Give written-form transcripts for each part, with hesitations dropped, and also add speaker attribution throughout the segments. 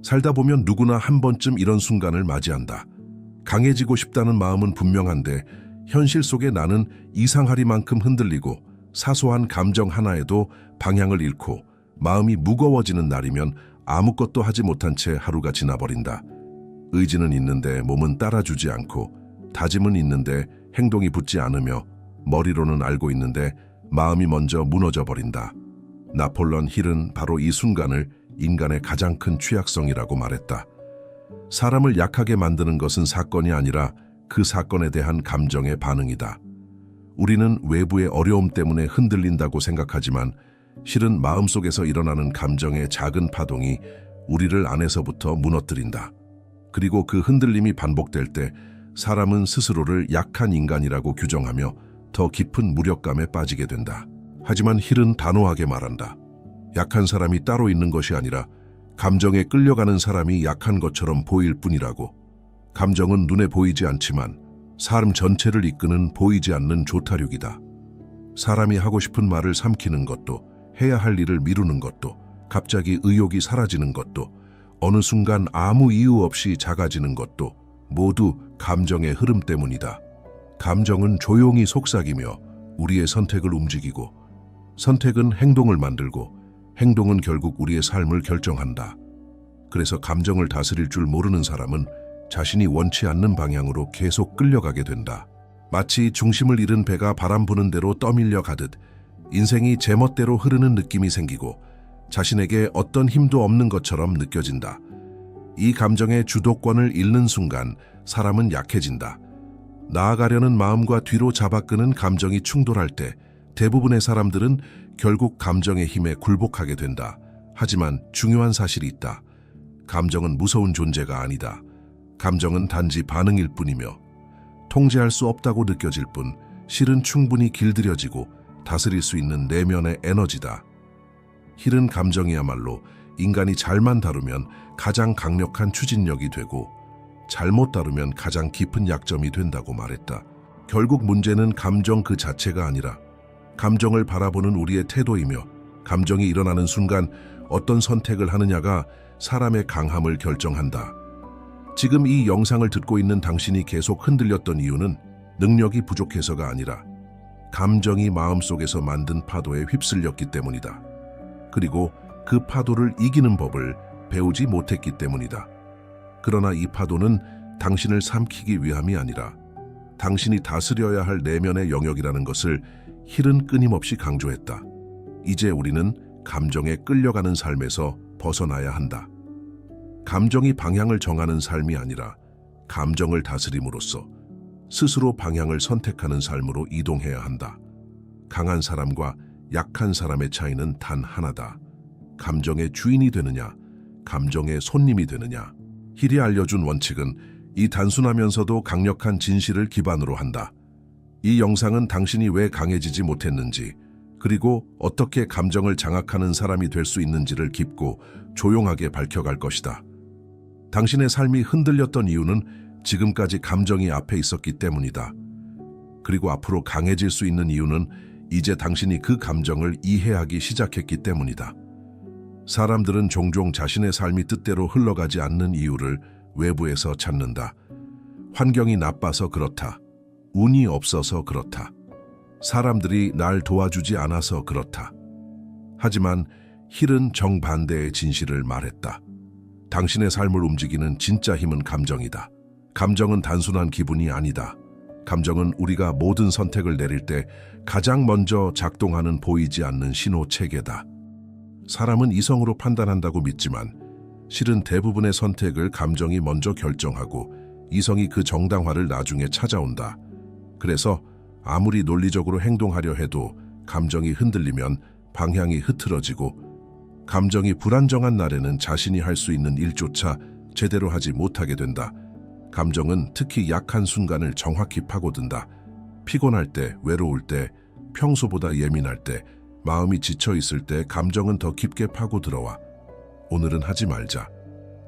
Speaker 1: 살다 보면 누구나 한 번쯤 이런 순간을 맞이한다. 강해지고 싶다는 마음은 분명한데 현실 속에 나는 이상하리만큼 흔들리고 사소한 감정 하나에도 방향을 잃고 마음이 무거워지는 날이면 아무것도 하지 못한 채 하루가 지나버린다. 의지는 있는데 몸은 따라주지 않고 다짐은 있는데 행동이 붙지 않으며 머리로는 알고 있는데 마음이 먼저 무너져 버린다. 나폴레옹 힐은 바로 이 순간을 인간의 가장 큰 취약성이라고 말했다. 사람을 약하게 만드는 것은 사건이 아니라 그 사건에 대한 감정의 반응이다. 우리는 외부의 어려움 때문에 흔들린다고 생각하지만 실은 마음속에서 일어나는 감정의 작은 파동이 우리를 안에서부터 무너뜨린다. 그리고 그 흔들림이 반복될 때 사람은 스스로를 약한 인간이라고 규정하며 더 깊은 무력감에 빠지게 된다. 하지만 힐은 단호하게 말한다. 약한 사람이 따로 있는 것이 아니라 감정에 끌려가는 사람이 약한 것처럼 보일 뿐이라고. 감정은 눈에 보이지 않지만 사람 전체를 이끄는 보이지 않는 조타력이다. 사람이 하고 싶은 말을 삼키는 것도, 해야 할 일을 미루는 것도, 갑자기 의욕이 사라지는 것도, 어느 순간 아무 이유 없이 작아지는 것도 모두 감정의 흐름 때문이다. 감정은 조용히 속삭이며 우리의 선택을 움직이고, 선택은 행동을 만들고, 행동은 결국 우리의 삶을 결정한다. 그래서 감정을 다스릴 줄 모르는 사람은 자신이 원치 않는 방향으로 계속 끌려가게 된다. 마치 중심을 잃은 배가 바람 부는 대로 떠밀려 가듯 인생이 제멋대로 흐르는 느낌이 생기고 자신에게 어떤 힘도 없는 것처럼 느껴진다. 이 감정의 주도권을 잃는 순간 사람은 약해진다. 나아가려는 마음과 뒤로 잡아끄는 감정이 충돌할 때 대부분의 사람들은 결국 감정의 힘에 굴복하게 된다. 하지만 중요한 사실이 있다. 감정은 무서운 존재가 아니다. 감정은 단지 반응일 뿐이며 통제할 수 없다고 느껴질 뿐 실은 충분히 길들여지고 다스릴 수 있는 내면의 에너지다. 힐은 감정이야말로 인간이 잘만 다루면 가장 강력한 추진력이 되고 잘못 다루면 가장 깊은 약점이 된다고 말했다. 결국 문제는 감정 그 자체가 아니라 감정을 바라보는 우리의 태도이며 감정이 일어나는 순간 어떤 선택을 하느냐가 사람의 강함을 결정한다. 지금 이 영상을 듣고 있는 당신이 계속 흔들렸던 이유는 능력이 부족해서가 아니라 감정이 마음속에서 만든 파도에 휩쓸렸기 때문이다. 그리고 그 파도를 이기는 법을 배우지 못했기 때문이다. 그러나 이 파도는 당신을 삼키기 위함이 아니라 당신이 다스려야 할 내면의 영역이라는 것을 힐은 끊임없이 강조했다. 이제 우리는 감정에 끌려가는 삶에서 벗어나야 한다. 감정이 방향을 정하는 삶이 아니라 감정을 다스림으로써 스스로 방향을 선택하는 삶으로 이동해야 한다. 강한 사람과 약한 사람의 차이는 단 하나다. 감정의 주인이 되느냐, 감정의 손님이 되느냐. 힐이 알려준 원칙은 이 단순하면서도 강력한 진실을 기반으로 한다. 이 영상은 당신이 왜 강해지지 못했는지, 그리고 어떻게 감정을 장악하는 사람이 될 수 있는지를 깊고 조용하게 밝혀갈 것이다. 당신의 삶이 흔들렸던 이유는 지금까지 감정이 앞에 있었기 때문이다. 그리고 앞으로 강해질 수 있는 이유는 이제 당신이 그 감정을 이해하기 시작했기 때문이다. 사람들은 종종 자신의 삶이 뜻대로 흘러가지 않는 이유를 외부에서 찾는다. 환경이 나빠서 그렇다. 운이 없어서 그렇다. 사람들이 날 도와주지 않아서 그렇다. 하지만 힐은 정반대의 진실을 말했다. 당신의 삶을 움직이는 진짜 힘은 감정이다. 감정은 단순한 기분이 아니다. 감정은 우리가 모든 선택을 내릴 때 가장 먼저 작동하는 보이지 않는 신호 체계다. 사람은 이성으로 판단한다고 믿지만 실은 대부분의 선택을 감정이 먼저 결정하고 이성이 그 정당화를 나중에 찾아온다. 그래서 아무리 논리적으로 행동하려 해도 감정이 흔들리면 방향이 흐트러지고 감정이 불안정한 날에는 자신이 할 수 있는 일조차 제대로 하지 못하게 된다. 감정은 특히 약한 순간을 정확히 파고든다. 피곤할 때, 외로울 때, 평소보다 예민할 때, 마음이 지쳐 있을 때 감정은 더 깊게 파고 들어와. 오늘은 하지 말자.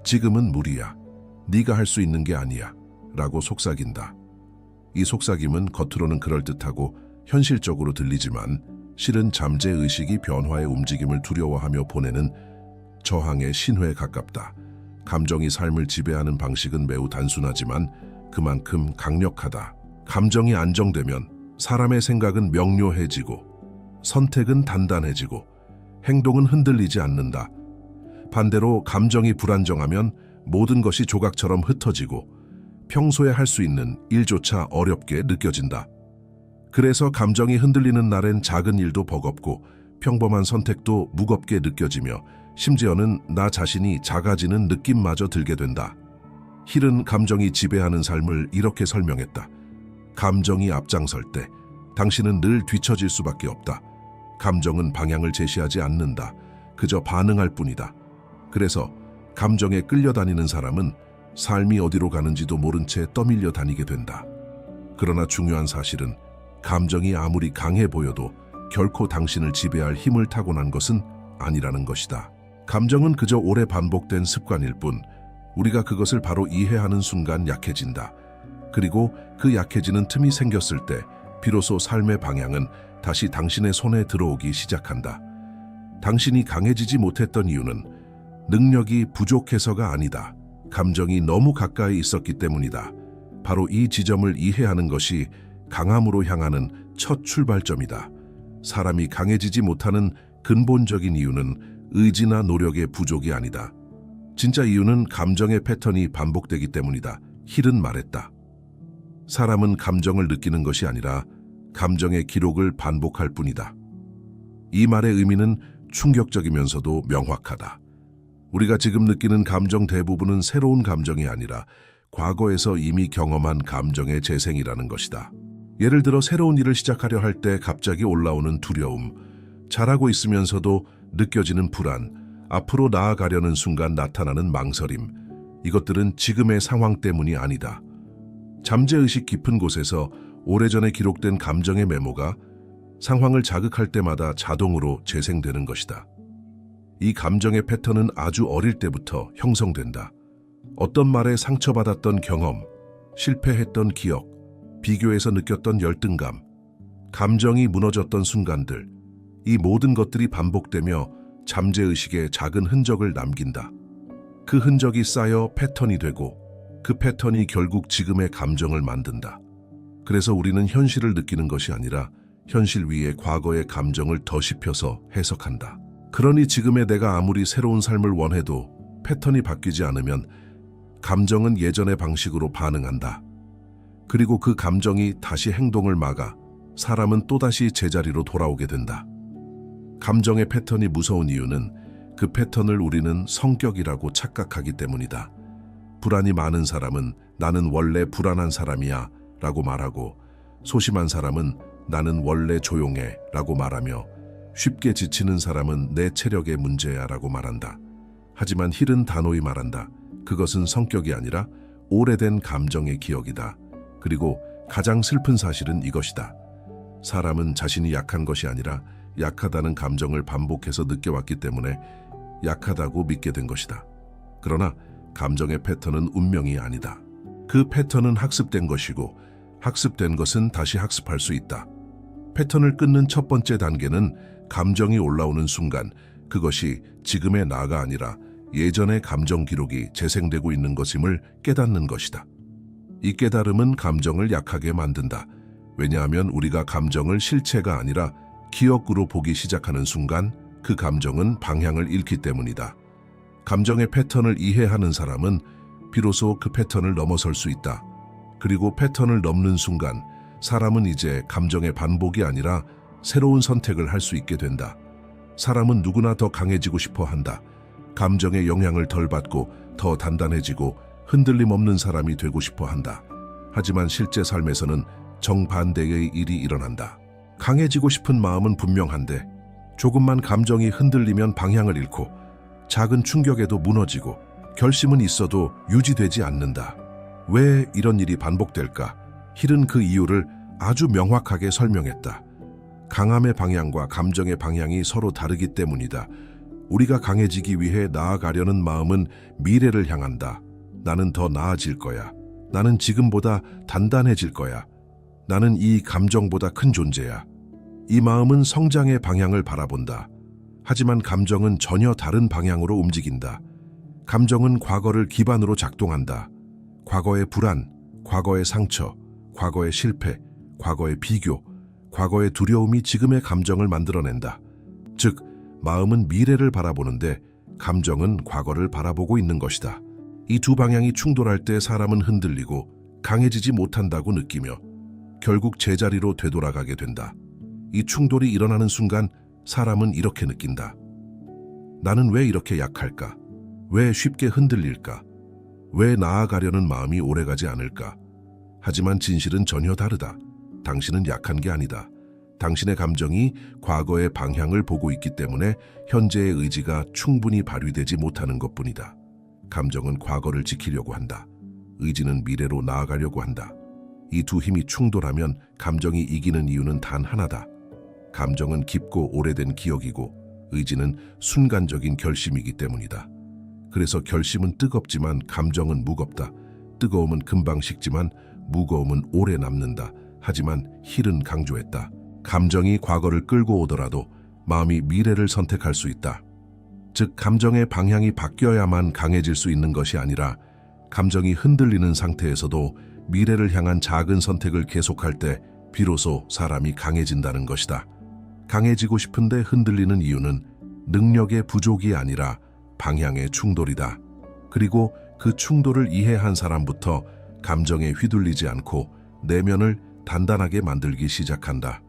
Speaker 1: 지금은 무리야. 네가 할 수 있는 게 아니야. 라고 속삭인다. 이 속삭임은 겉으로는 그럴듯하고 현실적으로 들리지만 실은 잠재의식이 변화의 움직임을 두려워하며 보내는 저항의 신호에 가깝다. 감정이 삶을 지배하는 방식은 매우 단순하지만 그만큼 강력하다. 감정이 안정되면 사람의 생각은 명료해지고 선택은 단단해지고 행동은 흔들리지 않는다. 반대로 감정이 불안정하면 모든 것이 조각처럼 흩어지고 평소에 할 수 있는 일조차 어렵게 느껴진다. 그래서 감정이 흔들리는 날엔 작은 일도 버겁고 평범한 선택도 무겁게 느껴지며 심지어는 나 자신이 작아지는 느낌마저 들게 된다. 힐은 감정이 지배하는 삶을 이렇게 설명했다. 감정이 앞장설 때 당신은 늘 뒤처질 수밖에 없다. 감정은 방향을 제시하지 않는다. 그저 반응할 뿐이다. 그래서 감정에 끌려다니는 사람은 삶이 어디로 가는지도 모른 채 떠밀려 다니게 된다. 그러나 중요한 사실은 감정이 아무리 강해 보여도 결코 당신을 지배할 힘을 타고난 것은 아니라는 것이다. 감정은 그저 오래 반복된 습관일 뿐 우리가 그것을 바로 이해하는 순간 약해진다. 그리고 그 약해지는 틈이 생겼을 때 비로소 삶의 방향은 다시 당신의 손에 들어오기 시작한다. 당신이 강해지지 못했던 이유는 능력이 부족해서가 아니다. 감정이 너무 가까이 있었기 때문이다. 바로 이 지점을 이해하는 것이 강함으로 향하는 첫 출발점이다. 사람이 강해지지 못하는 근본적인 이유는 의지나 노력의 부족이 아니다. 진짜 이유는 감정의 패턴이 반복되기 때문이다. 힐은 말했다. 사람은 감정을 느끼는 것이 아니라 감정의 기록을 반복할 뿐이다. 이 말의 의미는 충격적이면서도 명확하다. 우리가 지금 느끼는 감정 대부분은 새로운 감정이 아니라 과거에서 이미 경험한 감정의 재생이라는 것이다. 예를 들어 새로운 일을 시작하려 할 때 갑자기 올라오는 두려움, 잘하고 있으면서도 느껴지는 불안, 앞으로 나아가려는 순간 나타나는 망설임, 이것들은 지금의 상황 때문이 아니다. 잠재의식 깊은 곳에서 오래전에 기록된 감정의 메모가 상황을 자극할 때마다 자동으로 재생되는 것이다. 이 감정의 패턴은 아주 어릴 때부터 형성된다. 어떤 말에 상처받았던 경험, 실패했던 기억, 비교해서 느꼈던 열등감, 감정이 무너졌던 순간들, 이 모든 것들이 반복되며 잠재의식에 작은 흔적을 남긴다. 그 흔적이 쌓여 패턴이 되고 그 패턴이 결국 지금의 감정을 만든다. 그래서 우리는 현실을 느끼는 것이 아니라 현실 위에 과거의 감정을 더 씹혀서 해석한다. 그러니 지금의 내가 아무리 새로운 삶을 원해도 패턴이 바뀌지 않으면 감정은 예전의 방식으로 반응한다. 그리고 그 감정이 다시 행동을 막아 사람은 또다시 제자리로 돌아오게 된다. 감정의 패턴이 무서운 이유는 그 패턴을 우리는 성격이라고 착각하기 때문이다. 불안이 많은 사람은 나는 원래 불안한 사람이야 라고 말하고 소심한 사람은 나는 원래 조용해 라고 말하며 쉽게 지치는 사람은 내 체력의 문제야 라고 말한다. 하지만 힐은 단호히 말한다. 그것은 성격이 아니라 오래된 감정의 기억이다. 그리고 가장 슬픈 사실은 이것이다. 사람은 자신이 약한 것이 아니라 약하다는 감정을 반복해서 느껴왔기 때문에 약하다고 믿게 된 것이다. 그러나 감정의 패턴은 운명이 아니다. 그 패턴은 학습된 것이고 학습된 것은 다시 학습할 수 있다. 패턴을 끊는 첫 번째 단계는 감정이 올라오는 순간 그것이 지금의 나가 아니라 예전의 감정 기록이 재생되고 있는 것임을 깨닫는 것이다. 이 깨달음은 감정을 약하게 만든다. 왜냐하면 우리가 감정을 실체가 아니라 기억으로 보기 시작하는 순간 그 감정은 방향을 잃기 때문이다. 감정의 패턴을 이해하는 사람은 비로소 그 패턴을 넘어설 수 있다. 그리고 패턴을 넘는 순간 사람은 이제 감정의 반복이 아니라 새로운 선택을 할 수 있게 된다. 사람은 누구나 더 강해지고 싶어 한다. 감정의 영향을 덜 받고 더 단단해지고 흔들림 없는 사람이 되고 싶어 한다. 하지만 실제 삶에서는 정반대의 일이 일어난다. 강해지고 싶은 마음은 분명한데 조금만 감정이 흔들리면 방향을 잃고 작은 충격에도 무너지고 결심은 있어도 유지되지 않는다. 왜 이런 일이 반복될까? 힐은 그 이유를 아주 명확하게 설명했다. 강함의 방향과 감정의 방향이 서로 다르기 때문이다. 우리가 강해지기 위해 나아가려는 마음은 미래를 향한다. 나는 더 나아질 거야. 나는 지금보다 단단해질 거야. 나는 이 감정보다 큰 존재야. 이 마음은 성장의 방향을 바라본다. 하지만 감정은 전혀 다른 방향으로 움직인다. 감정은 과거를 기반으로 작동한다. 과거의 불안, 과거의 상처, 과거의 실패, 과거의 비교, 과거의 두려움이 지금의 감정을 만들어낸다. 즉, 마음은 미래를 바라보는데 감정은 과거를 바라보고 있는 것이다. 이 두 방향이 충돌할 때 사람은 흔들리고 강해지지 못한다고 느끼며 결국 제자리로 되돌아가게 된다. 이 충돌이 일어나는 순간 사람은 이렇게 느낀다. 나는 왜 이렇게 약할까? 왜 쉽게 흔들릴까? 왜 나아가려는 마음이 오래가지 않을까? 하지만 진실은 전혀 다르다. 당신은 약한 게 아니다. 당신의 감정이 과거의 방향을 보고 있기 때문에 현재의 의지가 충분히 발휘되지 못하는 것뿐이다. 감정은 과거를 지키려고 한다. 의지는 미래로 나아가려고 한다. 이 두 힘이 충돌하면 감정이 이기는 이유는 단 하나다. 감정은 깊고 오래된 기억이고 의지는 순간적인 결심이기 때문이다. 그래서 결심은 뜨겁지만 감정은 무겁다. 뜨거움은 금방 식지만 무거움은 오래 남는다. 하지만 힐은 강조했다. 감정이 과거를 끌고 오더라도 마음이 미래를 선택할 수 있다. 즉, 감정의 방향이 바뀌어야만 강해질 수 있는 것이 아니라 감정이 흔들리는 상태에서도 미래를 향한 작은 선택을 계속할 때 비로소 사람이 강해진다는 것이다. 강해지고 싶은데 흔들리는 이유는 능력의 부족이 아니라 방향의 충돌이다. 그리고 그 충돌을 이해한 사람부터 감정에 휘둘리지 않고 내면을 단단하게 만들기 시작한다.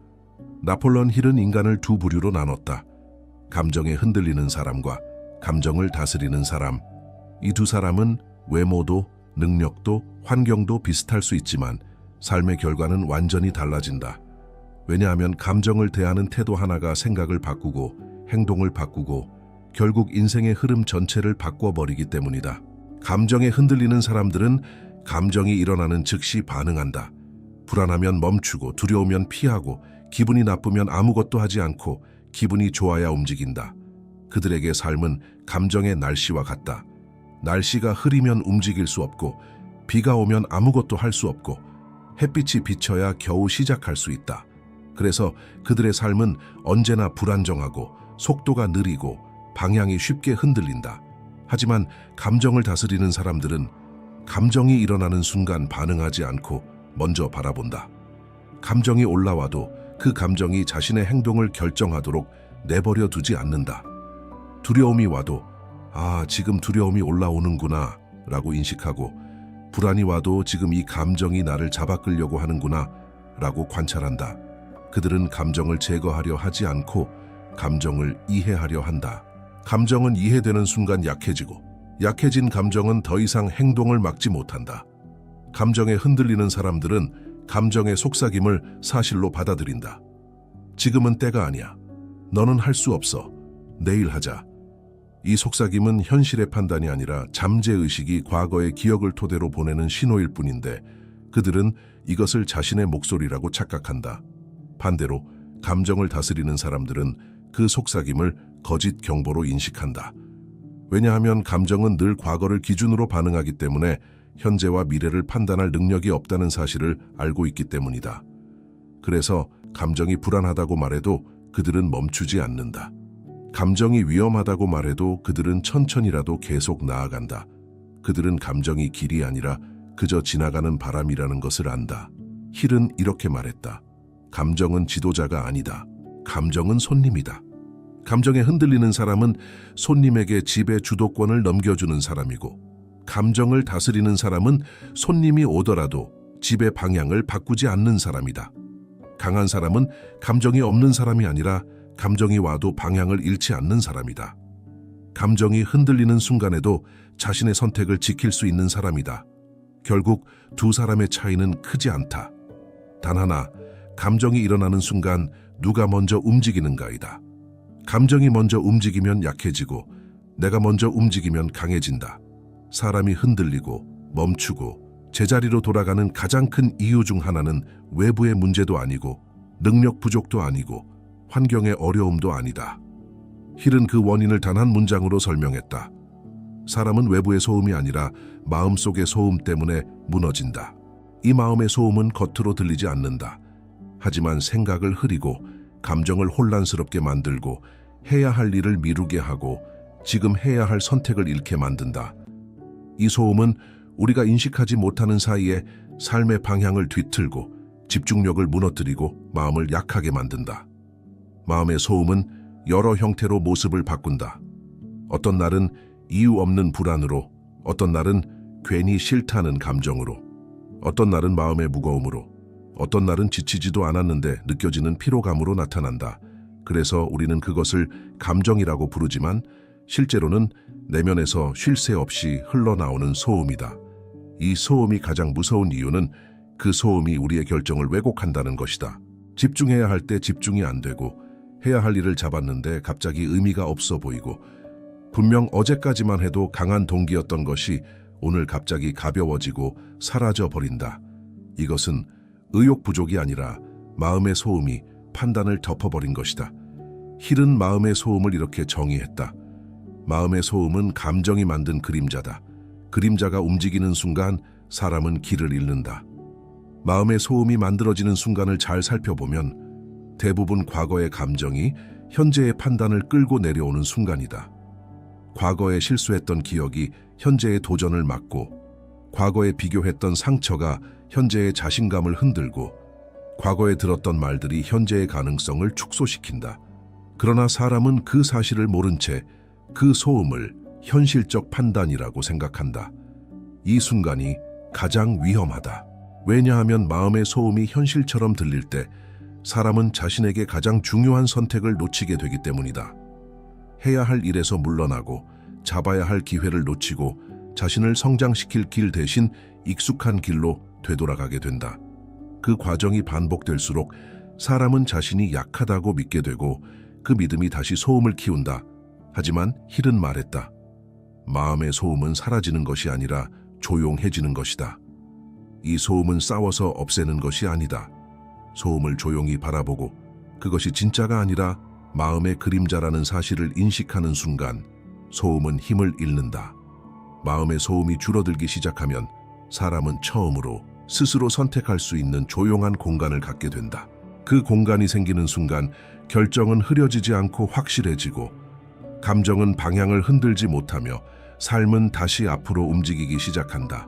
Speaker 1: 나폴레옹 힐은 인간을 두 부류로 나눴다. 감정에 흔들리는 사람과 감정을 다스리는 사람. 이 두 사람은 외모도 능력도 환경도 비슷할 수 있지만 삶의 결과는 완전히 달라진다. 왜냐하면 감정을 대하는 태도 하나가 생각을 바꾸고 행동을 바꾸고 결국 인생의 흐름 전체를 바꿔버리기 때문이다. 감정에 흔들리는 사람들은 감정이 일어나는 즉시 반응한다. 불안하면 멈추고 두려우면 피하고 기분이 나쁘면 아무것도 하지 않고 기분이 좋아야 움직인다. 그들에게 삶은 감정의 날씨와 같다. 날씨가 흐리면 움직일 수 없고 비가 오면 아무것도 할 수 없고 햇빛이 비쳐야 겨우 시작할 수 있다. 그래서 그들의 삶은 언제나 불안정하고 속도가 느리고 방향이 쉽게 흔들린다. 하지만 감정을 다스리는 사람들은 감정이 일어나는 순간 반응하지 않고 먼저 바라본다. 감정이 올라와도 그 감정이 자신의 행동을 결정하도록 내버려 두지 않는다. 두려움이 와도 지금 두려움이 올라오는구나 라고 인식하고 불안이 와도 지금 이 감정이 나를 잡아끌려고 하는구나 라고 관찰한다. 그들은 감정을 제거하려 하지 않고 감정을 이해하려 한다. 감정은 이해되는 순간 약해지고 약해진 감정은 더 이상 행동을 막지 못한다. 감정에 흔들리는 사람들은 감정의 속삭임을 사실로 받아들인다. 지금은 때가 아니야. 너는 할 수 없어. 내일 하자. 이 속삭임은 현실의 판단이 아니라 잠재의식이 과거의 기억을 토대로 보내는 신호일 뿐인데 그들은 이것을 자신의 목소리라고 착각한다. 반대로 감정을 다스리는 사람들은 그 속삭임을 거짓 경보로 인식한다. 왜냐하면 감정은 늘 과거를 기준으로 반응하기 때문에 현재와 미래를 판단할 능력이 없다는 사실을 알고 있기 때문이다. 그래서 감정이 불안하다고 말해도 그들은 멈추지 않는다. 감정이 위험하다고 말해도 그들은 천천히라도 계속 나아간다. 그들은 감정이 길이 아니라 그저 지나가는 바람이라는 것을 안다. 힐은 이렇게 말했다. 감정은 지도자가 아니다. 감정은 손님이다. 감정에 흔들리는 사람은 손님에게 집의 주도권을 넘겨주는 사람이고 감정을 다스리는 사람은 손님이 오더라도 집의 방향을 바꾸지 않는 사람이다. 강한 사람은 감정이 없는 사람이 아니라 감정이 와도 방향을 잃지 않는 사람이다. 감정이 흔들리는 순간에도 자신의 선택을 지킬 수 있는 사람이다. 결국 두 사람의 차이는 크지 않다. 단 하나, 감정이 일어나는 순간 누가 먼저 움직이는가이다. 감정이 먼저 움직이면 약해지고 내가 먼저 움직이면 강해진다. 사람이 흔들리고 멈추고 제자리로 돌아가는 가장 큰 이유 중 하나는 외부의 문제도 아니고 능력 부족도 아니고 환경의 어려움도 아니다. 힐은 그 원인을 단 한 문장으로 설명했다. 사람은 외부의 소음이 아니라 마음속의 소음 때문에 무너진다. 이 마음의 소음은 겉으로 들리지 않는다. 하지만 생각을 흐리고 감정을 혼란스럽게 만들고 해야 할 일을 미루게 하고 지금 해야 할 선택을 잃게 만든다. 이 소음은 우리가 인식하지 못하는 사이에 삶의 방향을 뒤틀고 집중력을 무너뜨리고 마음을 약하게 만든다. 마음의 소음은 여러 형태로 모습을 바꾼다. 어떤 날은 이유 없는 불안으로, 어떤 날은 괜히 싫다는 감정으로, 어떤 날은 마음의 무거움으로, 어떤 날은 지치지도 않았는데 느껴지는 피로감으로 나타난다. 그래서 우리는 그것을 감정이라고 부르지만 실제로는 내면에서 쉴 새 없이 흘러나오는 소음이다. 이 소음이 가장 무서운 이유는 그 소음이 우리의 결정을 왜곡한다는 것이다. 집중해야 할 때 집중이 안 되고 해야 할 일을 잡았는데 갑자기 의미가 없어 보이고 분명 어제까지만 해도 강한 동기였던 것이 오늘 갑자기 가벼워지고 사라져 버린다. 이것은 의욕 부족이 아니라 마음의 소음이 판단을 덮어버린 것이다. 힐은 마음의 소음을 이렇게 정의했다. 마음의 소음은 감정이 만든 그림자다. 그림자가 움직이는 순간 사람은 길을 잃는다. 마음의 소음이 만들어지는 순간을 잘 살펴보면 대부분 과거의 감정이 현재의 판단을 끌고 내려오는 순간이다. 과거에 실수했던 기억이 현재의 도전을 막고, 과거에 비교했던 상처가 현재의 자신감을 흔들고, 과거에 들었던 말들이 현재의 가능성을 축소시킨다. 그러나 사람은 그 사실을 모른 채 그 소음을 현실적 판단이라고 생각한다. 이 순간이 가장 위험하다. 왜냐하면 마음의 소음이 현실처럼 들릴 때 사람은 자신에게 가장 중요한 선택을 놓치게 되기 때문이다. 해야 할 일에서 물러나고 잡아야 할 기회를 놓치고 자신을 성장시킬 길 대신 익숙한 길로 되돌아가게 된다. 그 과정이 반복될수록 사람은 자신이 약하다고 믿게 되고 그 믿음이 다시 소음을 키운다. 하지만 힐은 말했다. 마음의 소음은 사라지는 것이 아니라 조용해지는 것이다. 이 소음은 싸워서 없애는 것이 아니다. 소음을 조용히 바라보고 그것이 진짜가 아니라 마음의 그림자라는 사실을 인식하는 순간 소음은 힘을 잃는다. 마음의 소음이 줄어들기 시작하면 사람은 처음으로 스스로 선택할 수 있는 조용한 공간을 갖게 된다. 그 공간이 생기는 순간 결정은 흐려지지 않고 확실해지고 감정은 방향을 흔들지 못하며 삶은 다시 앞으로 움직이기 시작한다.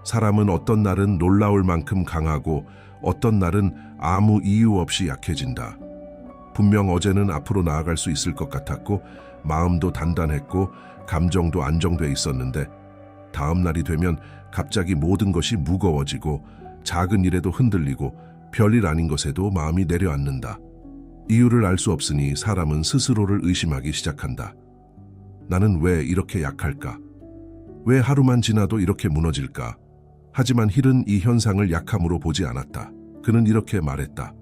Speaker 1: 사람은 어떤 날은 놀라울 만큼 강하고 어떤 날은 아무 이유 없이 약해진다. 분명 어제는 앞으로 나아갈 수 있을 것 같았고 마음도 단단했고 감정도 안정돼 있었는데 다음 날이 되면 갑자기 모든 것이 무거워지고 작은 일에도 흔들리고 별일 아닌 것에도 마음이 내려앉는다. 이유를 알 수 없으니 사람은 스스로를 의심하기 시작한다. 나는 왜 이렇게 약할까? 왜 하루만 지나도 이렇게 무너질까? 하지만 힐은 이 현상을 약함으로 보지 않았다. 그는 이렇게 말했다.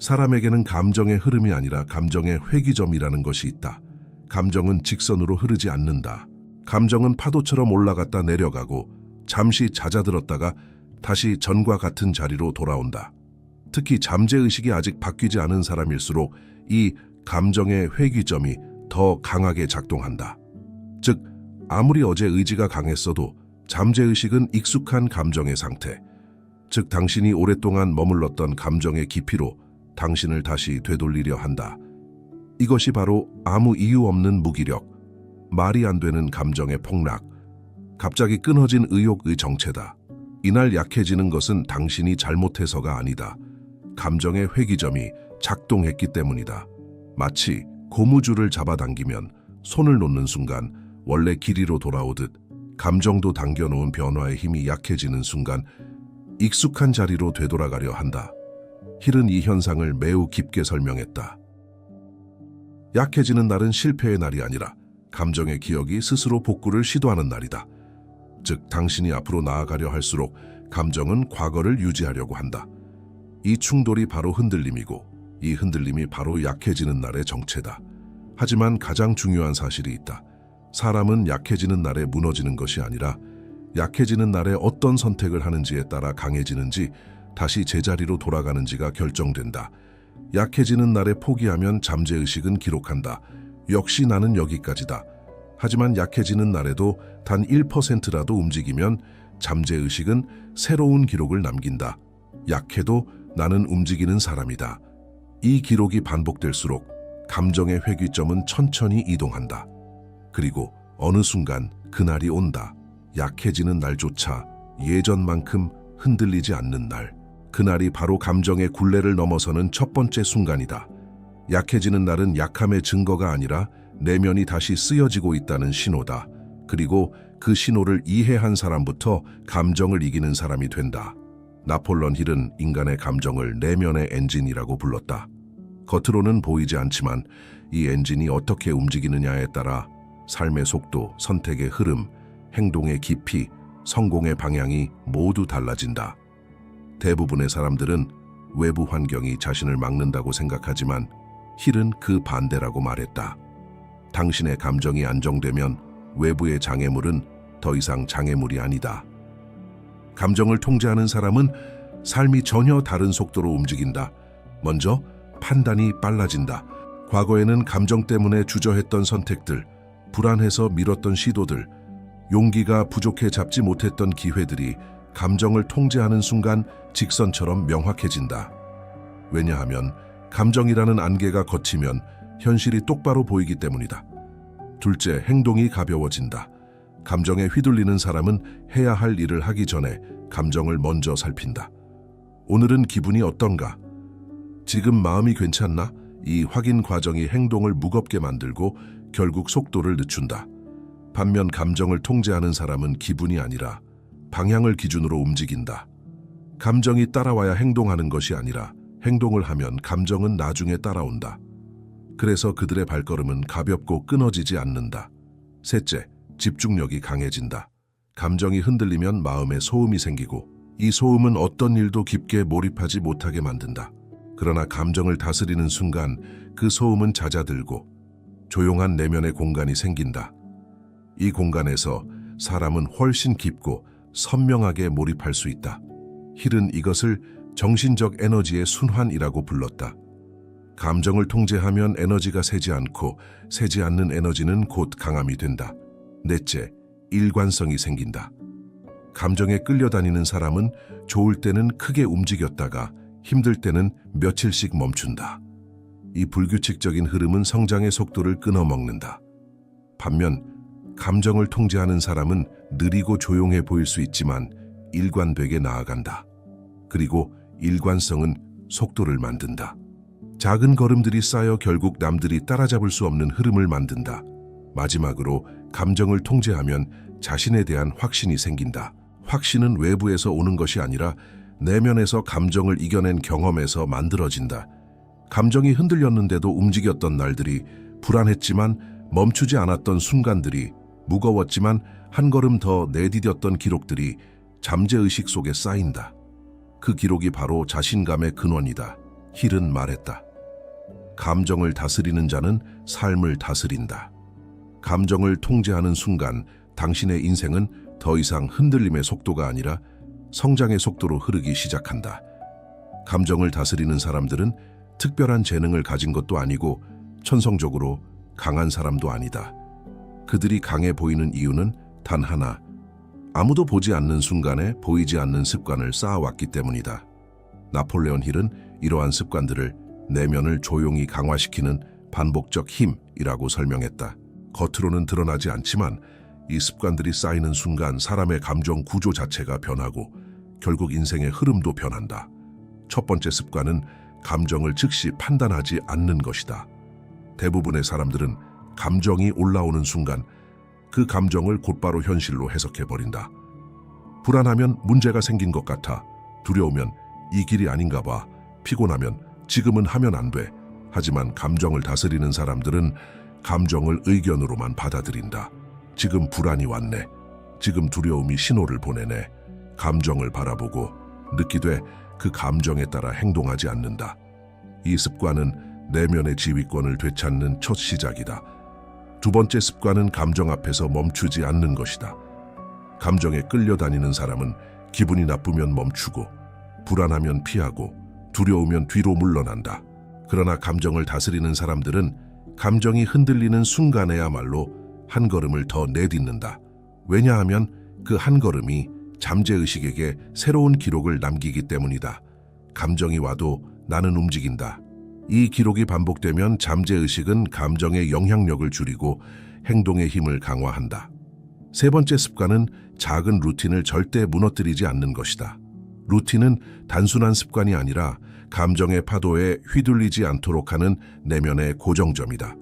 Speaker 1: 사람에게는 감정의 흐름이 아니라 감정의 회기점이라는 것이 있다. 감정은 직선으로 흐르지 않는다. 감정은 파도처럼 올라갔다 내려가고 잠시 잦아들었다가 다시 전과 같은 자리로 돌아온다. 특히 잠재의식이 아직 바뀌지 않은 사람일수록 이 감정의 회귀점이 더 강하게 작동한다. 즉, 아무리 어제 의지가 강했어도 잠재의식은 익숙한 감정의 상태, 즉 당신이 오랫동안 머물렀던 감정의 깊이로 당신을 다시 되돌리려 한다. 이것이 바로 아무 이유 없는 무기력, 말이 안 되는 감정의 폭락, 갑자기 끊어진 의욕의 정체다. 이날 약해지는 것은 당신이 잘못해서가 아니다. 감정의 회기점이 작동했기 때문이다. 마치 고무줄을 잡아당기면 손을 놓는 순간 원래 길이로 돌아오듯 감정도 당겨놓은 변화의 힘이 약해지는 순간 익숙한 자리로 되돌아가려 한다. 힐은 이 현상을 매우 깊게 설명했다. 약해지는 날은 실패의 날이 아니라 감정의 기억이 스스로 복구를 시도하는 날이다. 즉, 당신이 앞으로 나아가려 할수록 감정은 과거를 유지하려고 한다. 이 충돌이 바로 흔들림이고 이 흔들림이 바로 약해지는 날의 정체다. 하지만 가장 중요한 사실이 있다. 사람은 약해지는 날에 무너지는 것이 아니라 약해지는 날에 어떤 선택을 하는지에 따라 강해지는지 다시 제자리로 돌아가는지가 결정된다. 약해지는 날에 포기하면 잠재의식은 기록한다. 역시 나는 여기까지다. 하지만 약해지는 날에도 단 1%라도 움직이면 잠재의식은 새로운 기록을 남긴다. 약해도 나는 움직이는 사람이다. 이 기록이 반복될수록 감정의 회귀점은 천천히 이동한다. 그리고 어느 순간 그날이 온다. 약해지는 날조차 예전만큼 흔들리지 않는 날. 그날이 바로 감정의 굴레를 넘어서는 첫 번째 순간이다. 약해지는 날은 약함의 증거가 아니라 내면이 다시 쓰여지고 있다는 신호다. 그리고 그 신호를 이해한 사람부터 감정을 이기는 사람이 된다. 나폴레옹 힐은 인간의 감정을 내면의 엔진이라고 불렀다. 겉으로는 보이지 않지만 이 엔진이 어떻게 움직이느냐에 따라 삶의 속도, 선택의 흐름, 행동의 깊이, 성공의 방향이 모두 달라진다. 대부분의 사람들은 외부 환경이 자신을 막는다고 생각하지만 힐은 그 반대라고 말했다. 당신의 감정이 안정되면 외부의 장애물은 더 이상 장애물이 아니다. 감정을 통제하는 사람은 삶이 전혀 다른 속도로 움직인다. 먼저 판단이 빨라진다. 과거에는 감정 때문에 주저했던 선택들, 불안해서 미뤘던 시도들, 용기가 부족해 잡지 못했던 기회들이 감정을 통제하는 순간 직선처럼 명확해진다. 왜냐하면 감정이라는 안개가 걷히면 현실이 똑바로 보이기 때문이다. 둘째, 행동이 가벼워진다. 감정에 휘둘리는 사람은 해야 할 일을 하기 전에 감정을 먼저 살핀다. 오늘은 기분이 어떤가? 지금 마음이 괜찮나? 이 확인 과정이 행동을 무겁게 만들고 결국 속도를 늦춘다. 반면 감정을 통제하는 사람은 기분이 아니라 방향을 기준으로 움직인다. 감정이 따라와야 행동하는 것이 아니라 행동을 하면 감정은 나중에 따라온다. 그래서 그들의 발걸음은 가볍고 끊어지지 않는다. 셋째, 집중력이 강해진다. 감정이 흔들리면 마음에 소음이 생기고 이 소음은 어떤 일도 깊게 몰입하지 못하게 만든다. 그러나 감정을 다스리는 순간 그 소음은 잦아들고 조용한 내면의 공간이 생긴다. 이 공간에서 사람은 훨씬 깊고 선명하게 몰입할 수 있다. 힐은 이것을 정신적 에너지의 순환이라고 불렀다. 감정을 통제하면 에너지가 새지 않고 새지 않는 에너지는 곧 강함이 된다. 넷째, 일관성이 생긴다. 감정에 끌려다니는 사람은 좋을 때는 크게 움직였다가 힘들 때는 며칠씩 멈춘다. 이 불규칙적인 흐름은 성장의 속도를 끊어먹는다. 반면 감정을 통제하는 사람은 느리고 조용해 보일 수 있지만 일관되게 나아간다. 그리고 일관성은 속도를 만든다. 작은 걸음들이 쌓여 결국 남들이 따라잡을 수 없는 흐름을 만든다. 마지막으로 감정을 통제하면 자신에 대한 확신이 생긴다. 확신은 외부에서 오는 것이 아니라 내면에서 감정을 이겨낸 경험에서 만들어진다. 감정이 흔들렸는데도 움직였던 날들이, 불안했지만 멈추지 않았던 순간들이, 무거웠지만 한 걸음 더 내디뎠던 기록들이 잠재의식 속에 쌓인다. 그 기록이 바로 자신감의 근원이다. 힐은 말했다. 감정을 다스리는 자는 삶을 다스린다. 감정을 통제하는 순간 당신의 인생은 더 이상 흔들림의 속도가 아니라 성장의 속도로 흐르기 시작한다. 감정을 다스리는 사람들은 특별한 재능을 가진 것도 아니고 천성적으로 강한 사람도 아니다. 그들이 강해 보이는 이유는 단 하나, 아무도 보지 않는 순간에 보이지 않는 습관을 쌓아왔기 때문이다. 나폴레옹 힐은 이러한 습관들을 내면을 조용히 강화시키는 반복적 힘이라고 설명했다. 겉으로는 드러나지 않지만 이 습관들이 쌓이는 순간 사람의 감정 구조 자체가 변하고 결국 인생의 흐름도 변한다. 첫 번째 습관은 감정을 즉시 판단하지 않는 것이다. 대부분의 사람들은 감정이 올라오는 순간 그 감정을 곧바로 현실로 해석해버린다. 불안하면 문제가 생긴 것 같아. 두려우면 이 길이 아닌가 봐. 피곤하면 지금은 하면 안 돼. 하지만 감정을 다스리는 사람들은 감정을 의견으로만 받아들인다. 지금 불안이 왔네. 지금 두려움이 신호를 보내네. 감정을 바라보고 느끼되 그 감정에 따라 행동하지 않는다. 이 습관은 내면의 지휘권을 되찾는 첫 시작이다. 두 번째 습관은 감정 앞에서 멈추지 않는 것이다. 감정에 끌려다니는 사람은 기분이 나쁘면 멈추고, 불안하면 피하고, 두려우면 뒤로 물러난다. 그러나 감정을 다스리는 사람들은 감정이 흔들리는 순간에야말로 한 걸음을 더 내딛는다. 왜냐하면 그 한 걸음이 잠재의식에게 새로운 기록을 남기기 때문이다. 감정이 와도 나는 움직인다. 이 기록이 반복되면 잠재의식은 감정의 영향력을 줄이고 행동의 힘을 강화한다. 세 번째 습관은 작은 루틴을 절대 무너뜨리지 않는 것이다. 루틴은 단순한 습관이 아니라 감정의 파도에 휘둘리지 않도록 하는 내면의 고정점이다.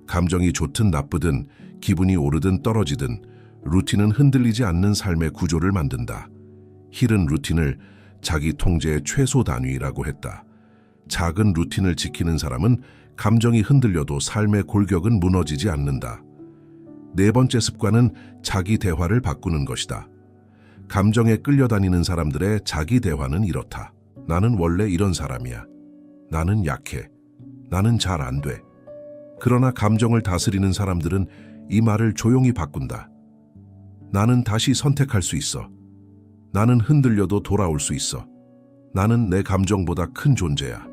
Speaker 1: 감정이 좋든 나쁘든 기분이 오르든 떨어지든 루틴은 흔들리지 않는 삶의 구조를 만든다. 힐은 루틴을 자기 통제의 최소 단위라고 했다. 작은 루틴을 지키는 사람은 감정이 흔들려도 삶의 골격은 무너지지 않는다. 네 번째 습관은 자기 대화를 바꾸는 것이다. 감정에 끌려다니는 사람들의 자기 대화는 이렇다. 나는 원래 이런 사람이야. 나는 약해. 나는 잘 안 돼. 그러나 감정을 다스리는 사람들은 이 말을 조용히 바꾼다. 나는 다시 선택할 수 있어. 나는 흔들려도 돌아올 수 있어. 나는 내 감정보다 큰 존재야.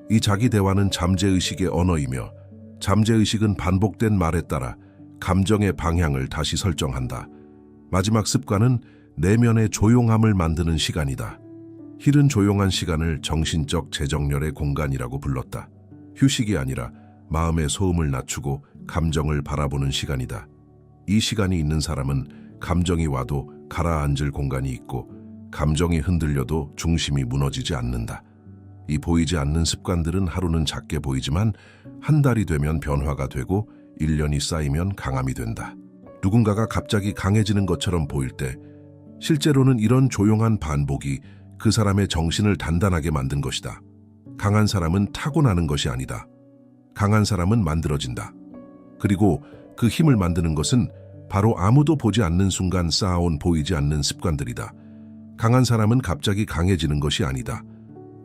Speaker 1: 이 자기 대화는 잠재의식의 언어이며 잠재의식은 반복된 말에 따라 감정의 방향을 다시 설정한다. 마지막 습관은 내면의 조용함을 만드는 시간이다. 힐은 조용한 시간을 정신적 재정렬의 공간이라고 불렀다. 휴식이 아니라 마음의 소음을 낮추고 감정을 바라보는 시간이다. 이 시간이 있는 사람은 감정이 와도 가라앉을 공간이 있고 감정이 흔들려도 중심이 무너지지 않는다. 이 보이지 않는 습관들은 하루는 작게 보이지만 한 달이 되면 변화가 되고 1년이 쌓이면 강함이 된다. 누군가가 갑자기 강해지는 것처럼 보일 때 실제로는 이런 조용한 반복이 그 사람의 정신을 단단하게 만든 것이다. 강한 사람은 타고나는 것이 아니다. 강한 사람은 만들어진다. 그리고 그 힘을 만드는 것은 바로 아무도 보지 않는 순간 쌓아온 보이지 않는 습관들이다. 강한 사람은 갑자기 강해지는 것이 아니다.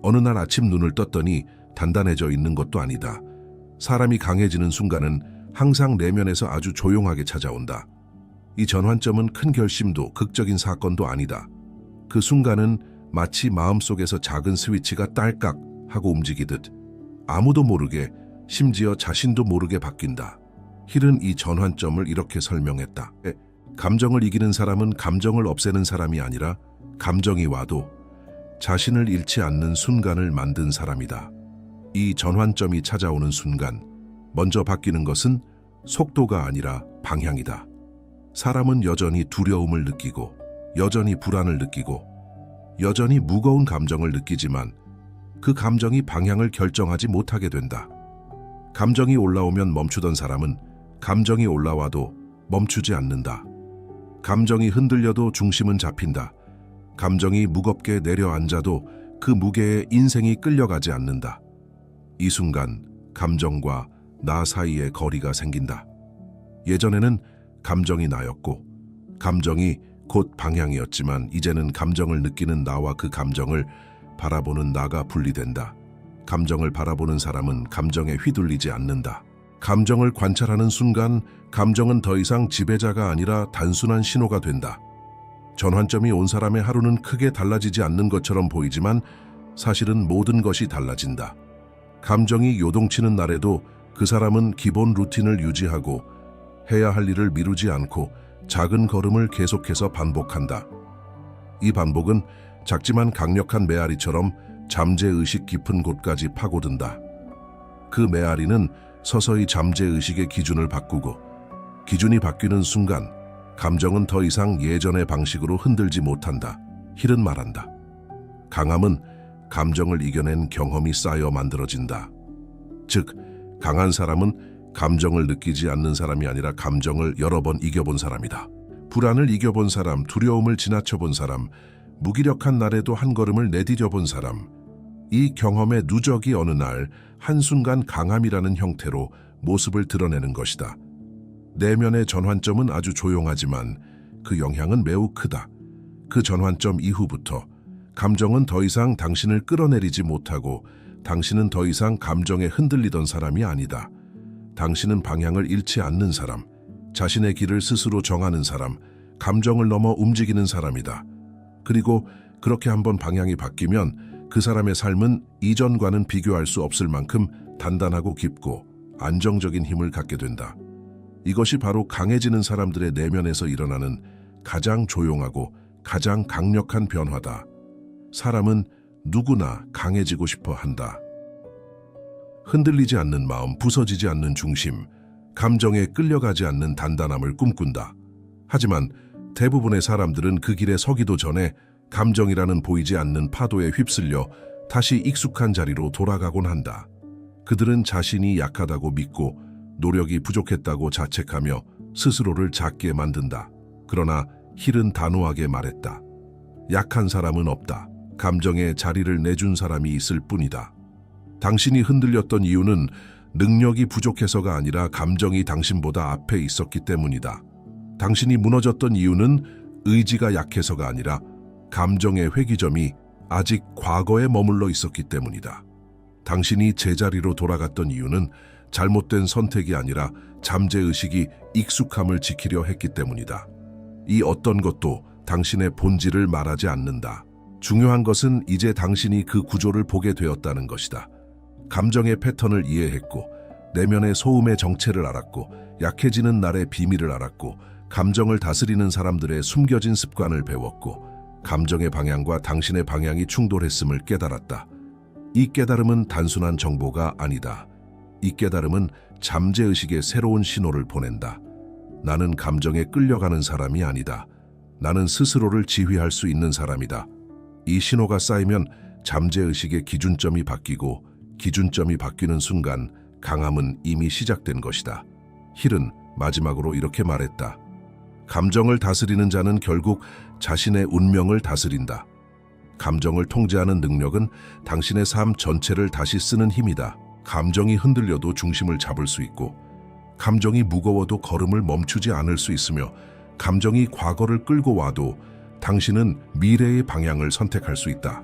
Speaker 1: 어느 날 아침 눈을 떴더니 단단해져 있는 것도 아니다. 사람이 강해지는 순간은 항상 내면에서 아주 조용하게 찾아온다. 이 전환점은 큰 결심도 극적인 사건도 아니다. 그 순간은 마치 마음속에서 작은 스위치가 딸깍 하고 움직이듯 아무도 모르게 심지어 자신도 모르게 바뀐다. 힐은 이 전환점을 이렇게 설명했다. 감정을 이기는 사람은 감정을 없애는 사람이 아니라 감정이 와도 자신을 잃지 않는 순간을 만든 사람이다. 이 전환점이 찾아오는 순간 먼저 바뀌는 것은 속도가 아니라 방향이다. 사람은 여전히 두려움을 느끼고 여전히 불안을 느끼고 여전히 무거운 감정을 느끼지만 그 감정이 방향을 결정하지 못하게 된다. 감정이 올라오면 멈추던 사람은 감정이 올라와도 멈추지 않는다. 감정이 흔들려도 중심은 잡힌다. 감정이 무겁게 내려앉아도 그 무게에 인생이 끌려가지 않는다. 이 순간 감정과 나 사이에 거리가 생긴다. 예전에는 감정이 나였고 감정이 곧 방향이었지만 이제는 감정을 느끼는 나와 그 감정을 바라보는 나가 분리된다. 감정을 바라보는 사람은 감정에 휘둘리지 않는다. 감정을 관찰하는 순간 감정은 더 이상 지배자가 아니라 단순한 신호가 된다. 전환점이 온 사람의 하루는 크게 달라지지 않는 것처럼 보이지만 사실은 모든 것이 달라진다. 감정이 요동치는 날에도 그 사람은 기본 루틴을 유지하고 해야 할 일을 미루지 않고 작은 걸음을 계속해서 반복한다. 이 반복은 작지만 강력한 메아리처럼 잠재의식 깊은 곳까지 파고든다. 그 메아리는 서서히 잠재의식의 기준을 바꾸고 기준이 바뀌는 순간 감정은 더 이상 예전의 방식으로 흔들지 못한다. 힐은 말한다. 강함은 감정을 이겨낸 경험이 쌓여 만들어진다. 즉, 강한 사람은 감정을 느끼지 않는 사람이 아니라 감정을 여러 번 이겨본 사람이다. 불안을 이겨본 사람, 두려움을 지나쳐본 사람, 무기력한 날에도 한 걸음을 내디뎌본 사람. 이 경험의 누적이 어느 날 한순간 강함이라는 형태로 모습을 드러내는 것이다. 내면의 전환점은 아주 조용하지만 그 영향은 매우 크다. 그 전환점 이후부터 감정은 더 이상 당신을 끌어내리지 못하고 당신은 더 이상 감정에 흔들리던 사람이 아니다. 당신은 방향을 잃지 않는 사람, 자신의 길을 스스로 정하는 사람, 감정을 넘어 움직이는 사람이다. 그리고 그렇게 한번 방향이 바뀌면 그 사람의 삶은 이전과는 비교할 수 없을 만큼 단단하고 깊고 안정적인 힘을 갖게 된다. 이것이 바로 강해지는 사람들의 내면에서 일어나는 가장 조용하고 가장 강력한 변화다. 사람은 누구나 강해지고 싶어 한다. 흔들리지 않는 마음, 부서지지 않는 중심, 감정에 끌려가지 않는 단단함을 꿈꾼다. 하지만 대부분의 사람들은 그 길에 서기도 전에 감정이라는 보이지 않는 파도에 휩쓸려 다시 익숙한 자리로 돌아가곤 한다. 그들은 자신이 약하다고 믿고 노력이 부족했다고 자책하며 스스로를 작게 만든다. 그러나 힐은 단호하게 말했다. 약한 사람은 없다. 감정에 자리를 내준 사람이 있을 뿐이다. 당신이 흔들렸던 이유는 능력이 부족해서가 아니라 감정이 당신보다 앞에 있었기 때문이다. 당신이 무너졌던 이유는 의지가 약해서가 아니라 감정의 회귀점이 아직 과거에 머물러 있었기 때문이다. 당신이 제자리로 돌아갔던 이유는 잘못된 선택이 아니라 잠재의식이 익숙함을 지키려 했기 때문이다. 이 어떤 것도 당신의 본질을 말하지 않는다. 중요한 것은 이제 당신이 그 구조를 보게 되었다는 것이다. 감정의 패턴을 이해했고, 내면의 소음의 정체를 알았고, 약해지는 날의 비밀을 알았고, 감정을 다스리는 사람들의 숨겨진 습관을 배웠고, 감정의 방향과 당신의 방향이 충돌했음을 깨달았다. 이 깨달음은 단순한 정보가 아니다. 이 깨달음은 잠재의식의 새로운 신호를 보낸다. 나는 감정에 끌려가는 사람이 아니다. 나는 스스로를 지휘할 수 있는 사람이다. 이 신호가 쌓이면 잠재의식의 기준점이 바뀌고, 기준점이 바뀌는 순간 강함은 이미 시작된 것이다. 힐은 마지막으로 이렇게 말했다. 감정을 다스리는 자는 결국 자신의 운명을 다스린다. 감정을 통제하는 능력은 당신의 삶 전체를 다시 쓰는 힘이다. 감정이 흔들려도 중심을 잡을 수 있고, 감정이 무거워도 걸음을 멈추지 않을 수 있으며, 감정이 과거를 끌고 와도 당신은 미래의 방향을 선택할 수 있다.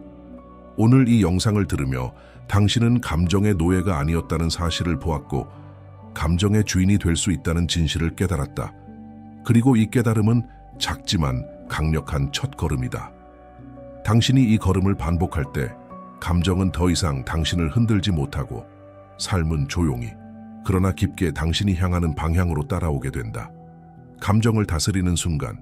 Speaker 1: 오늘 이 영상을 들으며 당신은 감정의 노예가 아니었다는 사실을 보았고, 감정의 주인이 될 수 있다는 진실을 깨달았다. 그리고 이 깨달음은 작지만 강력한 첫걸음이다. 당신이 이 걸음을 반복할 때 감정은 더 이상 당신을 흔들지 못하고, 삶은 조용히 그러나 깊게 당신이 향하는 방향으로 따라오게 된다. 감정을 다스리는 순간